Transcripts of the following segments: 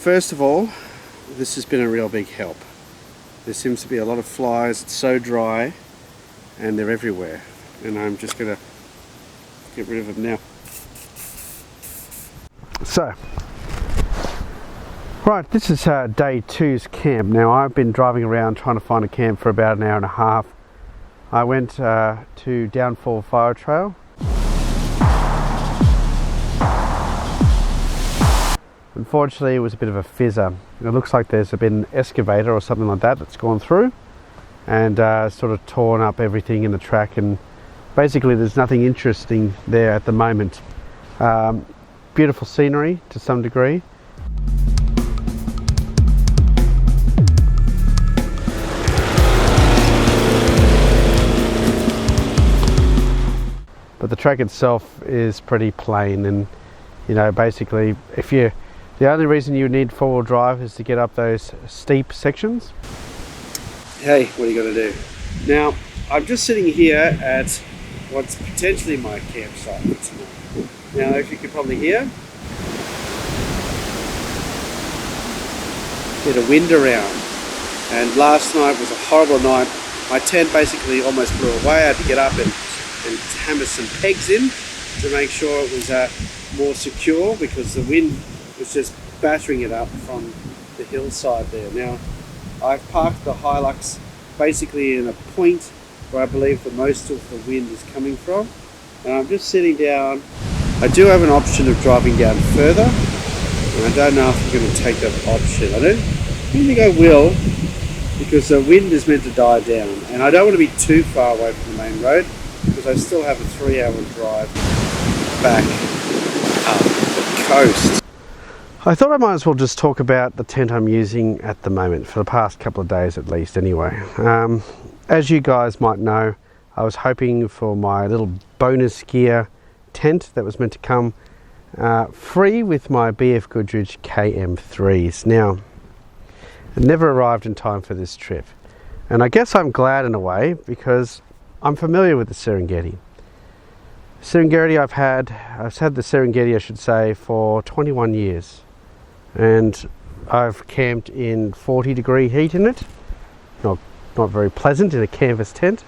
first of all, this has been a real big help. There seems to be a lot of flies. It's so dry and they're everywhere, and I'm just going to get rid of them now. So, right, this is day 2's camp. Now, I've been driving around trying to find a camp for about an hour and a half. I went to Downfall Fire Trail. Unfortunately, it was a bit of a fizzer. It looks like there's been an excavator or something like that that's gone through and sort of torn up everything in the track, and basically there's nothing interesting there at the moment. Beautiful scenery to some degree. But the track itself is pretty plain, and you know, basically the only reason you need four-wheel drive is to get up those steep sections. Hey, what are you going to do? Now, I'm just sitting here at what's potentially my campsite for tonight. Now, if you can probably hear, get a wind around. And last night was a horrible night. My tent basically almost blew away. I had to get up and hammer some pegs in to make sure it was more secure, because the wind was just battering it up from the hillside there. Now, I've parked the Hilux basically in a point where I believe that most of the wind is coming from, and I'm just sitting down. I do have an option of driving down further, and I don't know if I'm going to take that option. I don't think I will, because the wind is meant to die down, and I don't want to be too far away from the main road, because I still have a 3-hour drive back up the coast. I thought I might as well just talk about the tent I'm using at the moment, for the past couple of days at least anyway. As you guys might know, I was hoping for my little bonus gear tent that was meant to come free with my BF Goodrich KM3s. Now, it never arrived in time for this trip, and I guess I'm glad in a way, because I'm familiar with the Serengeti. I've had the Serengeti, I should say, for 21 years, and I've camped in 40-degree heat in it. Not very pleasant in a canvas tent.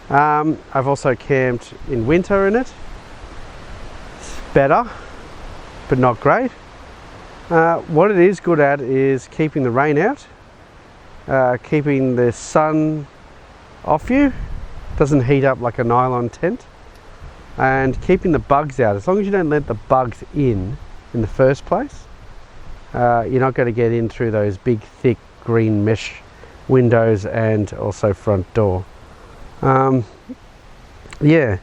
I've also camped in winter in it. It's better, but not great. What it is good at is keeping the rain out, keeping the sun off you. Doesn't heat up like a nylon tent, and keeping the bugs out. As long as you don't let the bugs in the first place, you're not going to get in through those big thick green mesh windows and also front door. Yeah,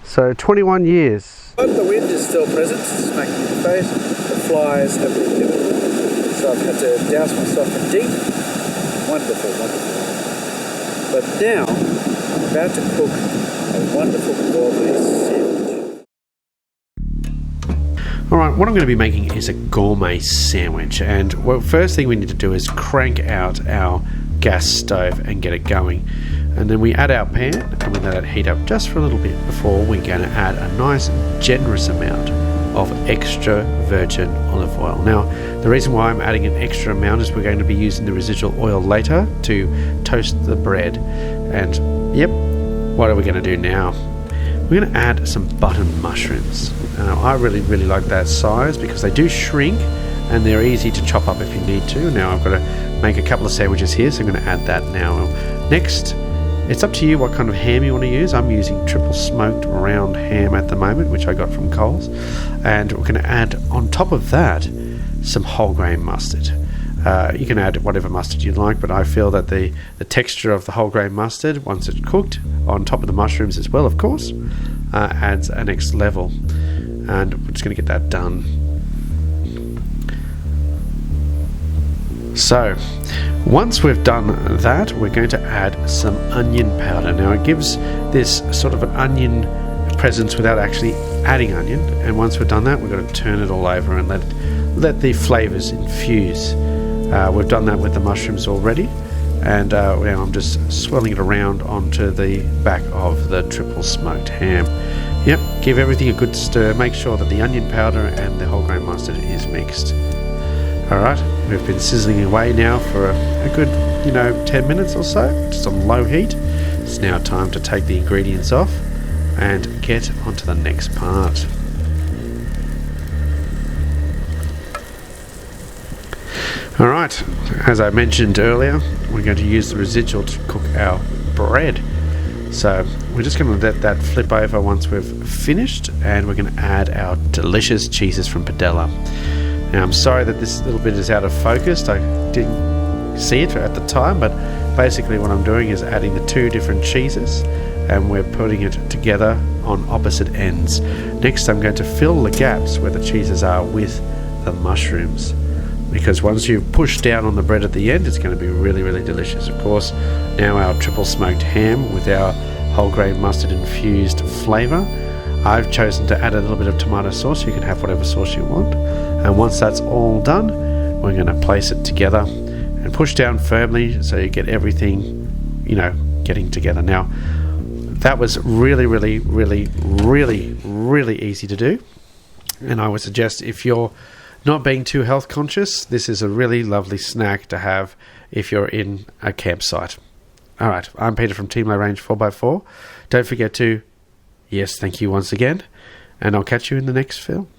so 21 years. The wind is still present, smacking in the face. The flies have been difficult, so I've had to douse myself in DEET. Wonderful. But now I'm about to cook a wonderful gourmet sandwich. Alright, what I'm going to be making is a gourmet sandwich, and first thing we need to do is crank out our gas stove and get it going, and then we add our pan and we let it heat up just for a little bit before we're going to add a nice generous amount of extra virgin olive oil. Now, the reason why I'm adding an extra amount is we're going to be using the residual oil later to toast the bread. And yep, what are we going to do now? We're going to add some button mushrooms. I really like that size, because they do shrink and they're easy to chop up if you need to. Now I've got to make a couple of sandwiches here, so I'm going to add that now. Next, it's up to you what kind of ham you want to use. I'm using triple smoked round ham at the moment, which I got from Coles, and we're going to add on top of that some whole grain mustard. You can add whatever mustard you like, but I feel that the texture of the whole grain mustard, once it's cooked on top of the mushrooms as well, of course, adds a next level. And we're just going to get that done. So once we've done that, we're going to add some onion powder. Now, it gives this sort of an onion presence without actually adding onion, and once we've done that, we're going to turn it all over and let the flavors infuse. We've done that with the mushrooms already, and now I'm just swirling it around onto the back of the triple smoked ham. Yep, give everything a good stir. Make sure that the onion powder and the whole grain mustard is mixed. Alright, we've been sizzling away now for a good, 10 minutes or so, just on low heat. It's now time to take the ingredients off and get onto the next part. Alright, as I mentioned earlier, we're going to use the residual to cook our bread. So we're just going to let that flip over once we've finished, and we're going to add our delicious cheeses from Padella. Now I'm sorry that this little bit is out of focus, I didn't see it at the time, but basically what I'm doing is adding the two different cheeses and we're putting it together on opposite ends. Next I'm going to fill the gaps where the cheeses are with the mushrooms, because once you push down on the bread at the end, it's going to be really, really delicious. Of course, now our triple smoked ham with our whole grain mustard infused flavour. I've chosen to add a little bit of tomato sauce. You can have whatever sauce you want. And once that's all done, we're going to place it together and push down firmly so you get everything, getting together. Now, that was really, really, really, really, really easy to do. And I would suggest, if you're not being too health conscious, this is a really lovely snack to have if you're in a campsite. All right, I'm Peter from Team Low Range 4x4. Don't forget to, yes, thank you once again, and I'll catch you in the next film.